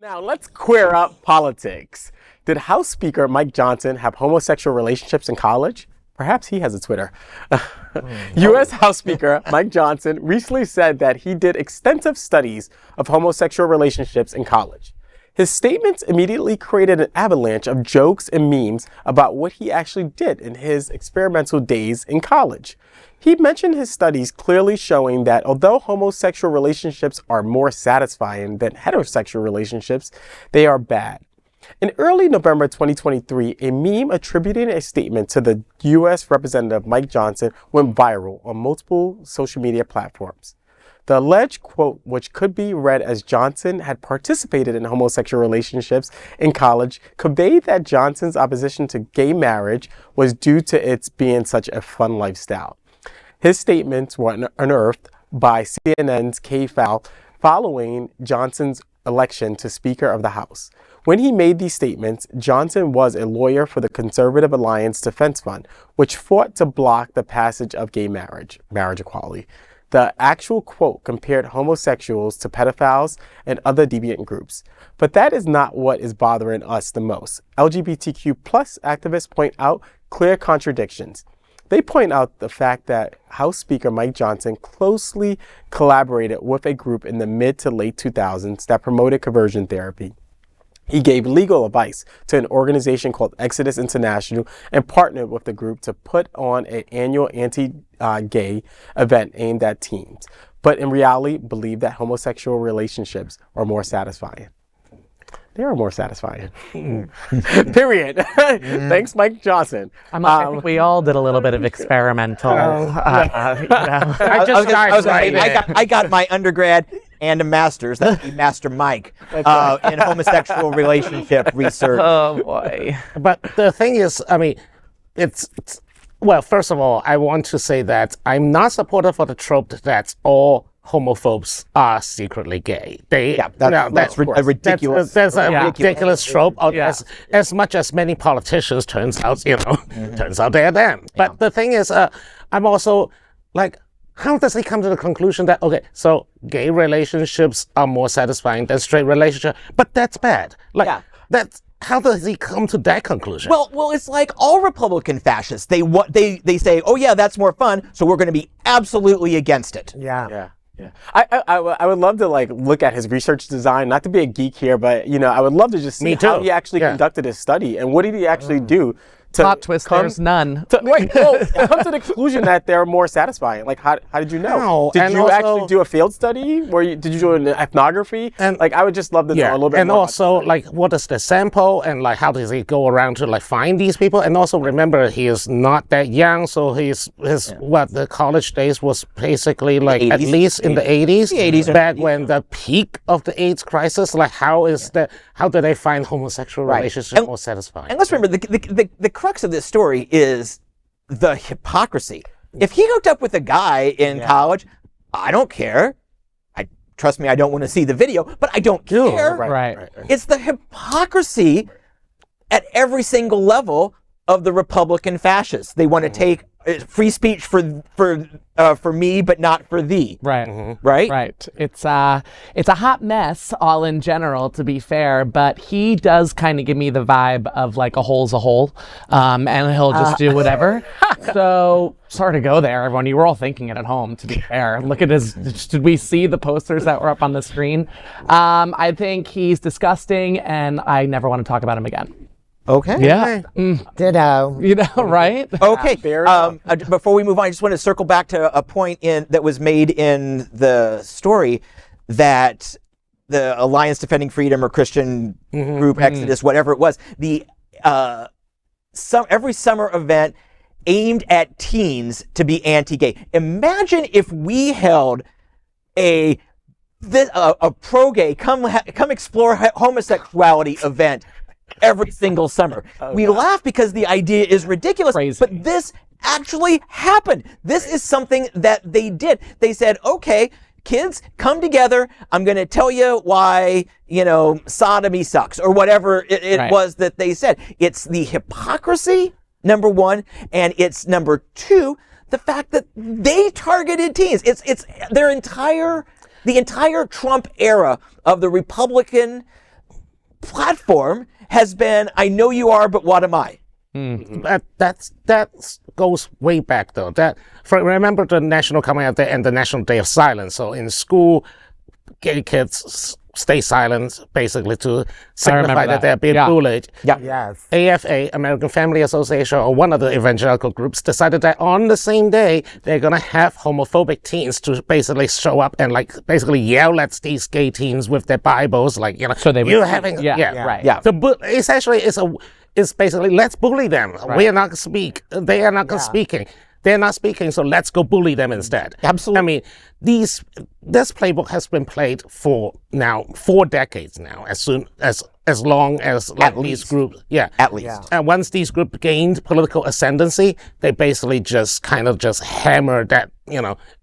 Now let's queer up politics. Did House Speaker Mike Johnson have homosexual relationships in college? Perhaps he has a Twitter. U.S. House Speaker Mike Johnson recently said that he did extensive studies of homosexual relationships in college. His statements immediately created an avalanche of jokes and memes about what he actually did in his experimental days in college. He mentioned his studies clearly showing that although homosexual relationships are more satisfying than heterosexual relationships, they are bad. In early November 2023, a meme attributing a statement to the U.S. Representative Mike Johnson went viral on multiple social media platforms. The alleged quote, which could be read as Johnson had participated in homosexual relationships in college, conveyed that Johnson's opposition to gay marriage was due to its being such a fun lifestyle. His statements were unearthed by CNN's K-File following Johnson's election to Speaker of the House. When he made these statements, Johnson was a lawyer for the Conservative Alliance Defense Fund, which fought to block the passage of gay marriage equality. The actual quote compared homosexuals to pedophiles and other deviant groups. But that is not what is bothering us the most. LGBTQ plus activists point out clear contradictions. They point out the fact that House Speaker Mike Johnson closely collaborated with a group in the mid to late 2000s that promoted conversion therapy. He gave legal advice to an organization called Exodus International and partnered with the group to put on an annual anti-gay event aimed at teens, but in reality believed that homosexual relationships are more satisfying. They are more satisfying. Period. Thanks, Mike Johnson. I think we all did a little bit of experimental. I got my undergrad and a master's. That would be Master Mike in homosexual relationship research. Oh boy! But the thing is, I mean, well. First of all, I want to say that I'm not supportive for the trope that all homophobes are secretly gay. That's ridiculous. That's a ridiculous trope. As much as many politicians turns out they're them. But the thing is, I'm also like, how does he come to the conclusion that so gay relationships are more satisfying than straight relationships? But that's bad. How does he come to that conclusion? Well, it's like all Republican fascists. They say, oh yeah, that's more fun, so we're going to be absolutely against it. Yeah. I would love to look at his research design, not to be a geek here, but I would love to just see how he actually conducted his study and what did he actually do to plot twist, there's none. Come to the conclusion that they're more satisfying. Like, how did you know? Did you actually do a field study? Did you do an ethnography? And I would just love to know a little bit more. And also, what is the sample and how does he go around to find these people? And also remember, he is not that young, so the college days was basically at least in the 80s. The 80s. Back when the peak of the AIDS crisis, how do they find homosexual relationships more satisfying? And let's remember, the crux of this story is the hypocrisy. If he hooked up with a guy in college, I don't care. Trust me, I don't want to see the video, but I don't care. Right. It's the hypocrisy at every single level of the Republican fascists. They want to take free speech for me, but not for thee. Right. Right. It's a hot mess, all in general, to be fair. But he does kind of give me the vibe of a hole's a hole, and he'll just do whatever. So sorry to go there, everyone. You were all thinking it at home. To be fair, look at his. Did we see the posters that were up on the screen? I think he's disgusting, and I never want to talk about him again. Okay. Yeah. Ditto. Right? Okay. Before we move on, I just want to circle back to a point that was made in the story that the Alliance Defending Freedom or Christian group, Exodus, whatever it was, every summer event aimed at teens to be anti-gay. Imagine if we held a pro-gay, come explore homosexuality event every single summer. We laugh because the idea is ridiculous, but this actually happened. This is something that they did. They said, okay, kids, come together. I'm going to tell you why, sodomy sucks or whatever it was that they said. It's the hypocrisy, number one, and it's number two, the fact that they targeted teens. It's the entire Trump era of the Republican platform has been, I know you are, but what am I? That goes way back though. Remember the National Coming Out Day and the National Day of Silence. So in school, gay kids stay silent, basically to signify that they're being bullied. Yeah. Yes. AFA, American Family Association, or one of the evangelical groups decided that on the same day they're gonna have homophobic teens to basically show up and like basically yell at these gay teens with their Bibles, like So they would, you're having right. Yeah. So essentially it's basically let's bully them. We are not speak. They are not speaking. They're not speaking, so let's go bully them instead. Absolutely. I mean, this playbook has been played for now 4 decades now, as long as like these groups, At least. And once these groups gained political ascendancy, they basically just hammer that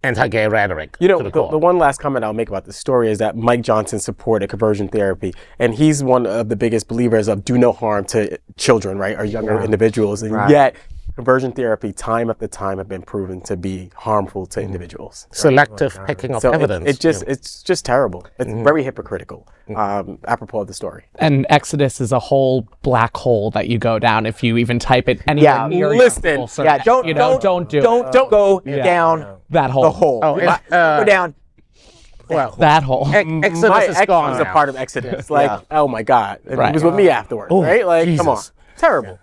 anti-gay rhetoric. You know, to the the core. one last comment I'll make about this story is that Mike Johnson supported conversion therapy, and he's one of the biggest believers of do no harm to children, right, or younger individuals, and yet conversion therapy, time after time, have been proven to be harmful to individuals. Selective picking of So evidence. it's just terrible. It's very hypocritical. Apropos of the story. And Exodus is a whole black hole that you go down if you even type it anywhere near your listen. Google search. Yeah, don't go down that hole. the hole. Go down. well, That hole. Exodus My is ex gone was a now. part of Exodus. Like, oh my God. And Right. he was with me afterwards, right? Like, come on. Jesus. Terrible.